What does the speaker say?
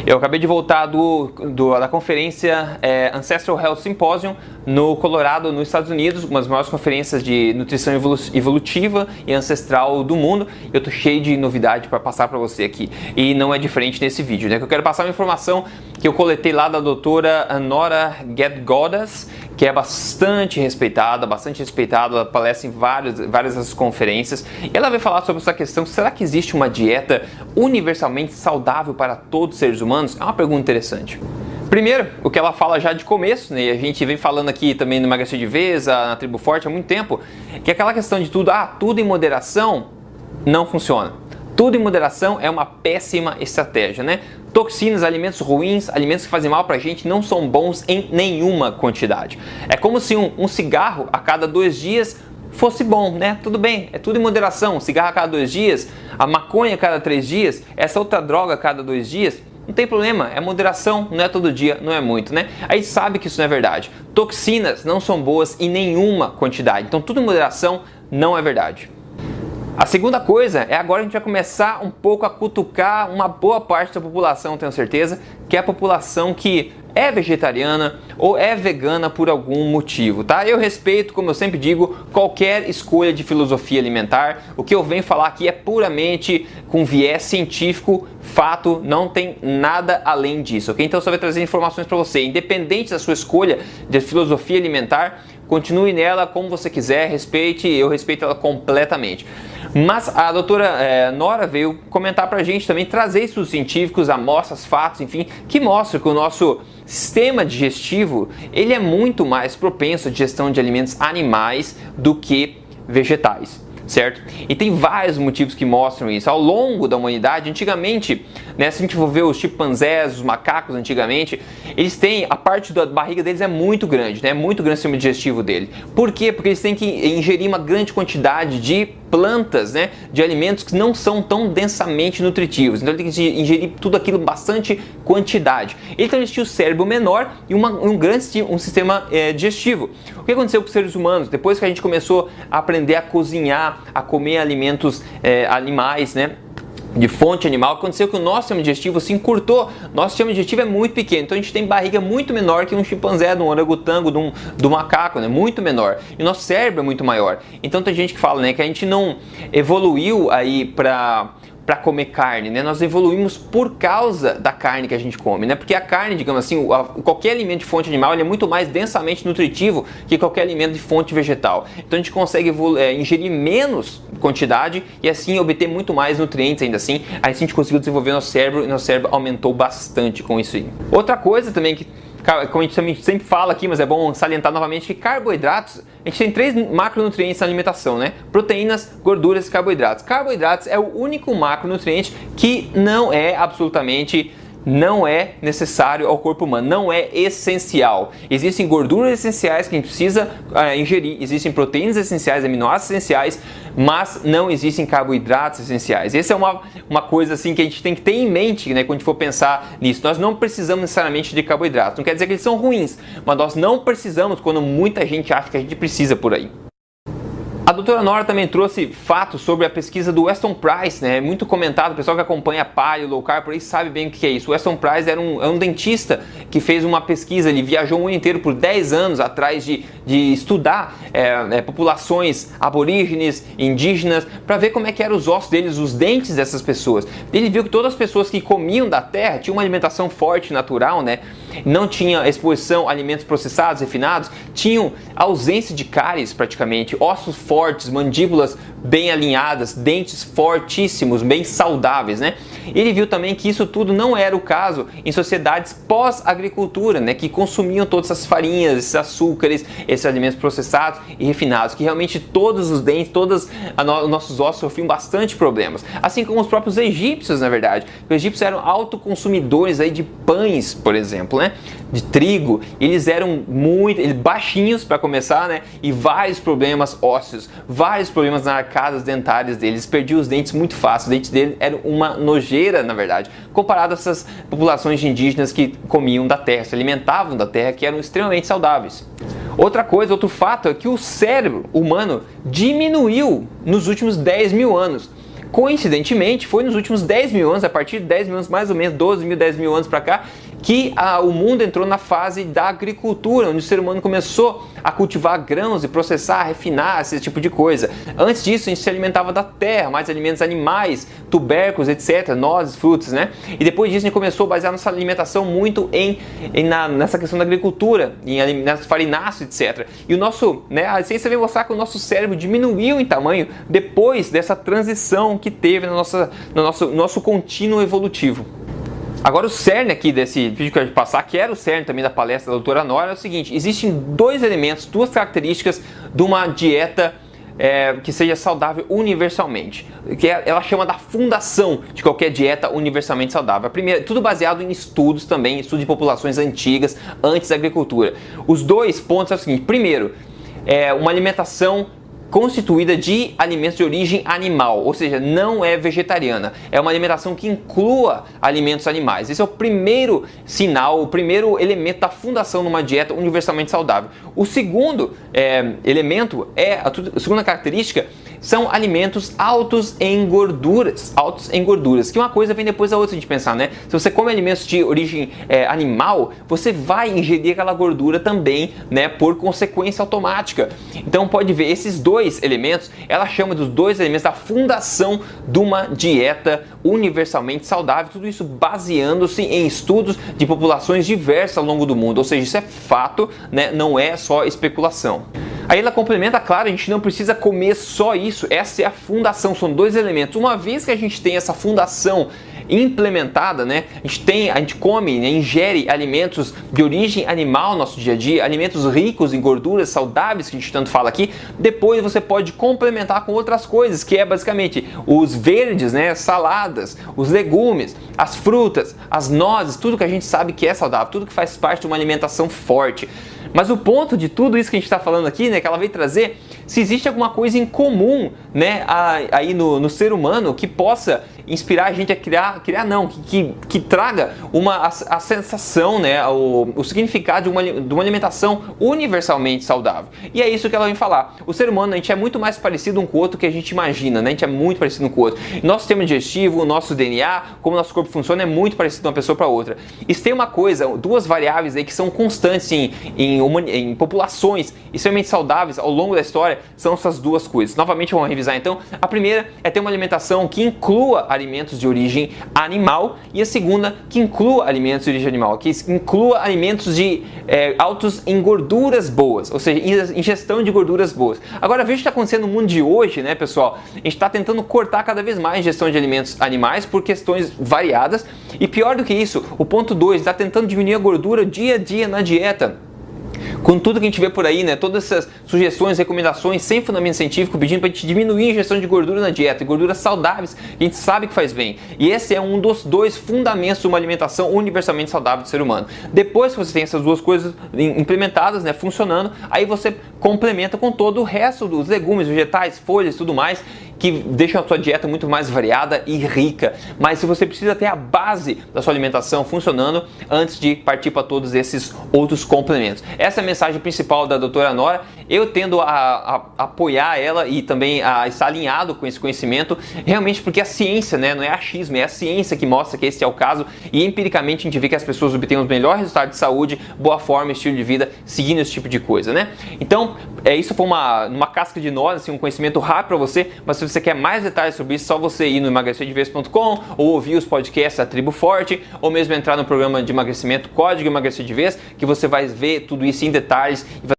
Eu acabei de voltar da conferência Ancestral Health Symposium no Colorado, nos Estados Unidos, uma das maiores conferências de nutrição evolutiva e ancestral do mundo. Eu tô cheio de novidade para passar para você aqui e não é diferente nesse vídeo, né? Que eu quero passar uma informação que eu coletei lá da doutora Nora Gedgaudas, que é bastante respeitada, ela palestra em várias das conferências, e ela vai falar sobre essa questão: será que existe uma dieta universalmente saudável para todos os seres humanos? É uma pergunta interessante. Primeiro, o que ela fala já de começo, né, e a gente vem falando aqui também no Emagrecer de Vez, na Tribo Forte há muito tempo, que é aquela questão de tudo em moderação não funciona. Tudo em moderação é uma péssima estratégia, né? Toxinas, alimentos ruins, alimentos que fazem mal pra gente não são bons em nenhuma quantidade. É como se um cigarro a cada 2 dias fosse bom, né? Tudo bem, é tudo em moderação. Cigarro a cada 2 dias, a maconha a cada 3 dias, essa outra droga a cada 2 dias, não tem problema, é moderação, não é todo dia, não é muito, né? Aí sabe que isso não é verdade. Toxinas não são boas em nenhuma quantidade, então tudo em moderação não é verdade. A segunda coisa é, agora a gente vai começar um pouco a cutucar uma boa parte da população, tenho certeza, que é a população que é vegetariana ou é vegana por algum motivo, tá? Eu respeito, como eu sempre digo, qualquer escolha de filosofia alimentar. O que eu venho falar aqui é puramente com viés científico, fato, não tem nada além disso, ok? Então eu só vou trazer informações para você, independente da sua escolha de filosofia alimentar. Continue nela como você quiser, eu respeito ela completamente. Mas a doutora Nora veio comentar pra gente também, trazer estudos científicos, amostras, fatos, enfim, que mostram que o nosso sistema digestivo, ele é muito mais propenso à digestão de alimentos animais do que vegetais, certo? E tem vários motivos que mostram isso. Ao longo da humanidade, antigamente, né, se a gente for ver os chimpanzés, os macacos antigamente, eles têm, a parte da barriga deles é muito grande, né? Muito grande o sistema digestivo dele. Por quê? Porque eles têm que ingerir uma grande quantidade de plantas, né, de alimentos que não são tão densamente nutritivos. Então ele tem que ingerir tudo aquilo em bastante quantidade. Então eles tinham o cérebro menor e um sistema digestivo. O que aconteceu com os seres humanos? Depois que a gente começou a aprender a cozinhar, a comer alimentos animais, né, de fonte animal, aconteceu que o nosso sistema digestivo se encurtou. Nosso sistema digestivo é muito pequeno, então a gente tem barriga muito menor que um chimpanzé, de um orangotango, do macaco, né? Muito menor. E o nosso cérebro é muito maior. Então tem gente que fala, né, que a gente não evoluiu aí para comer carne, né? Nós evoluímos por causa da carne que a gente come, né? Porque a carne, digamos assim, qualquer alimento de fonte animal, ele é muito mais densamente nutritivo que qualquer alimento de fonte vegetal. Então a gente consegue ingerir menos quantidade e assim obter muito mais nutrientes ainda assim. Aí a gente conseguiu desenvolver nosso cérebro e nosso cérebro aumentou bastante com isso aí. Outra coisa também que, como a gente também sempre fala aqui, mas é bom salientar novamente, que carboidratos, a gente tem 3 macronutrientes na alimentação, né? Proteínas, gorduras e carboidratos. Carboidratos é o único macronutriente que não é necessário ao corpo humano, não é essencial. Existem gorduras essenciais que a gente precisa ingerir, existem proteínas essenciais, aminoácidos essenciais, mas não existem carboidratos essenciais. Essa é uma coisa assim que a gente tem que ter em mente, né, quando a gente for pensar nisso. Nós não precisamos necessariamente de carboidratos, não quer dizer que eles são ruins, mas nós não precisamos quando muita gente acha que a gente precisa por aí. A doutora Nora também trouxe fatos sobre a pesquisa do Weston Price, né? Muito comentado, o pessoal que acompanha paleo, low carb, por aí sabe bem o que é isso. O Weston Price era um dentista que fez uma pesquisa, ele viajou o mundo inteiro por 10 anos atrás de estudar populações aborígenes, indígenas, para ver como é que eram os ossos deles, os dentes dessas pessoas. Ele viu que todas as pessoas que comiam da terra tinham uma alimentação forte, natural, né? Não tinha exposição a alimentos processados, refinados, tinham ausência de cáries praticamente, ossos fortes, mandíbulas bem alinhadas, dentes fortíssimos, bem saudáveis, né? Ele viu também que isso tudo não era o caso em sociedades pós-agricultura, né? Que consumiam todas essas farinhas, esses açúcares, esses alimentos processados e refinados, que realmente todos os dentes, todos os nossos ossos sofriam bastante problemas. Assim como os próprios egípcios, na verdade. Os egípcios eram autoconsumidores aí de pães, por exemplo, né? De trigo. Eles eram baixinhos para começar, né? E vários problemas ósseos, vários problemas nas arcadas dentárias deles, perdiam os dentes muito fácil. Os dentes deles eram uma nojeira, na verdade, comparado a essas populações de indígenas que comiam da terra, se alimentavam da terra, que eram extremamente saudáveis. Outro fato é que o cérebro humano diminuiu nos últimos 10 mil anos. Coincidentemente, foi nos últimos 10 mil anos, a partir de 10 mil anos, mais ou menos 12 mil, 10 mil anos para cá, que o mundo entrou na fase da agricultura, onde o ser humano começou a cultivar grãos e processar, refinar, esse tipo de coisa. Antes disso, a gente se alimentava da terra, mais alimentos animais, tubérculos, etc., nozes, frutos, né? E depois disso, a gente começou a basear nossa alimentação muito nessa questão da agricultura, nas farináceos, etc. E a ciência veio mostrar que o nosso cérebro diminuiu em tamanho depois dessa transição que teve no nosso contínuo evolutivo. Agora o cerne aqui desse vídeo que eu ia passar, que era o cerne também da palestra da doutora Nora, é o seguinte: existem dois elementos, duas características de uma dieta que seja saudável universalmente, que ela chama da fundação de qualquer dieta universalmente saudável. A primeira, tudo baseado em estudos também, estudos de populações antigas, antes da agricultura. Os dois pontos são o seguinte: primeiro, uma alimentação constituída de alimentos de origem animal, ou seja, não é vegetariana. É uma alimentação que inclua alimentos animais. Esse é o primeiro sinal, o primeiro elemento da fundação numa dieta universalmente saudável. O segundo elemento, a segunda característica, são alimentos altos em gorduras, que uma coisa vem depois da outra, se a gente pensar, né? Se você come alimentos de origem animal, você vai ingerir aquela gordura também, né, por consequência automática. Então pode ver, esses dois elementos, ela chama dos dois elementos da fundação de uma dieta universalmente saudável, tudo isso baseando-se em estudos de populações diversas ao longo do mundo, ou seja, isso é fato, né, não é só especulação. Aí ela complementa, claro, a gente não precisa comer só isso, essa é a fundação, são dois elementos. Uma vez que a gente tem essa fundação implementada, né, a gente come, né, ingere alimentos de origem animal no nosso dia a dia, alimentos ricos em gorduras saudáveis, que a gente tanto fala aqui, depois você pode complementar com outras coisas, que é basicamente os verdes, né, saladas, os legumes, as frutas, as nozes, tudo que a gente sabe que é saudável, tudo que faz parte de uma alimentação forte. Mas o ponto de tudo isso que a gente está falando aqui, né, que ela veio trazer, se existe alguma coisa em comum, né, aí no ser humano que possa inspirar a gente a que traga a sensação, né, o significado de uma alimentação universalmente saudável. E é isso que ela vem falar. O ser humano, a gente é muito mais parecido um com o outro do que a gente imagina, né? A gente é muito parecido um com o outro. Nosso sistema digestivo, o nosso DNA, como o nosso corpo funciona, é muito parecido de uma pessoa para outra. E se tem uma coisa, duas variáveis aí que são constantes em populações extremamente saudáveis ao longo da história, são essas duas coisas. Novamente vamos revisar então. A primeira é ter uma alimentação que inclua alimentos de origem animal, e a segunda que inclua alimentos de origem animal, que inclua alimentos altos em gorduras boas, ou seja, ingestão de gorduras boas. Agora veja o que está acontecendo no mundo de hoje, né, pessoal? A gente está tentando cortar cada vez mais a ingestão de alimentos animais por questões variadas, e pior do que isso, o ponto 2, está tentando diminuir a gordura dia a dia na dieta. Com tudo que a gente vê por aí, né, todas essas sugestões, recomendações sem fundamento científico pedindo para a gente diminuir a ingestão de gordura na dieta, gorduras saudáveis, que a gente sabe que faz bem. E esse é um dos dois fundamentos de uma alimentação universalmente saudável do ser humano. Depois que você tem essas duas coisas implementadas, né, funcionando, aí você complementa com todo o resto dos legumes, vegetais, folhas e tudo mais, que deixam a sua dieta muito mais variada e rica. Mas se você precisa ter a base da sua alimentação funcionando antes de partir para todos esses outros complementos. Essa é a mensagem principal da doutora Nora. Eu tendo a apoiar ela e também a estar alinhado com esse conhecimento, realmente porque a ciência, né, não é achismo, é a ciência que mostra que esse é o caso, e empiricamente a gente vê que as pessoas obtêm os melhores resultados de saúde, boa forma, estilo de vida, seguindo esse tipo de coisa, né? Então, isso foi uma casca de nós, assim, um conhecimento rápido para você, mas se você quer mais detalhes sobre isso, é só você ir no emagrecerdevez.com ou ouvir os podcasts da Tribo Forte, ou mesmo entrar no programa de emagrecimento Código Emagrecer de Vez, que você vai ver tudo isso em detalhes e